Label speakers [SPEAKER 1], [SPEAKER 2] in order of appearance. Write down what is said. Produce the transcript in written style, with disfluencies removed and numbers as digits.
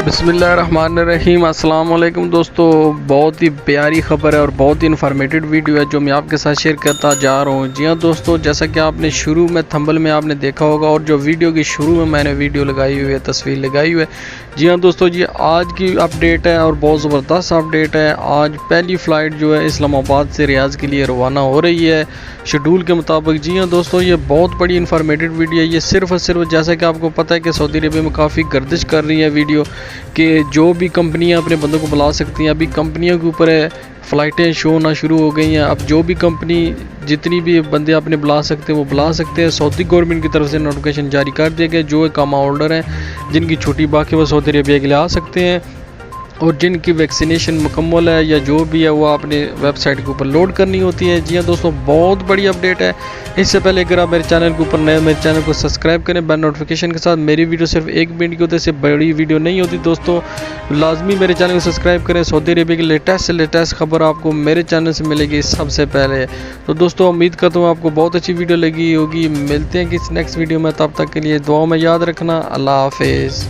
[SPEAKER 1] بسم اللہ الرحمن الرحیم۔ السلام علیکم دوستو، بہت ہی پیاری خبر ہے اور بہت ہی انفارمیٹیو ویڈیو ہے جو میں آپ کے ساتھ شیئر کرتا جا رہا ہوں۔ جی ہاں دوستو، جیسا کہ آپ نے شروع میں تھمبل میں آپ نے دیکھا ہوگا اور جو ویڈیو کی شروع میں نے ویڈیو لگائی ہوئی ہے، تصویر لگائی ہوئی ہے، جی ہاں دوستو، جی آج کی اپڈیٹ ہے اور بہت زبردست اپڈیٹ ہے۔ آج پہلی فلائٹ جو ہے اسلام آباد سے ریاض کے لیے روانہ ہو رہی ہے شیڈول کے مطابق۔ جی ہاں دوستو، یہ بہت بڑی انفارمیٹیو ویڈیو ہے۔ یہ صرف اور صرف جیسا کہ آپ کو پتہ ہے کہ سعودی عربیہ میں کافی گردش کر رہی ہے ویڈیو کہ جو بھی کمپنیاں اپنے بندوں کو بلا سکتی ہیں، ابھی کمپنیوں کے اوپر ہے فلائٹیں شو ہونا شروع ہو گئی ہیں۔ اب جو بھی کمپنی جتنی بھی بندے اپنے بلا سکتے ہیں وہ بلا سکتے ہیں۔ سعودی گورنمنٹ کی طرف سے نوٹیفیکیشن جاری کر دیا گیا، جو اقامہ ہولڈر ہیں جن کی چھٹی باقی وہ سعودی عربیہ کے لیے آ سکتے ہیں، اور جن کی ویکسینیشن مکمل ہے یا جو بھی ہے وہ اپنے ویب سائٹ کے اوپر لوڈ کرنی ہوتی ہے۔ جی ہاں دوستوں، بہت بڑی اپڈیٹ ہے۔ اس سے پہلے اگر آپ میرے چینل کے اوپر نئے، میرے چینل کو سبسکرائب کریں بیل نوٹیفیکیشن کے ساتھ۔ میری ویڈیو صرف 1 منٹ کی ہوتی ہے، اس سے بڑی ویڈیو نہیں ہوتی دوستوں، لازمی میرے چینل کو سبسکرائب کریں۔ سعودی عربیہ کی لیٹسٹ خبر آپ کو میرے چینل سے ملے گی سب سے پہلے۔ تو دوستوں، امید کرتا ہوں آپ کو بہت اچھی ویڈیو لگی ہوگی۔ ملتے ہیں کسی نیکسٹ ویڈیو میں، تب تک کے لیے دعاؤں میں یاد رکھنا۔ اللہ حافظ۔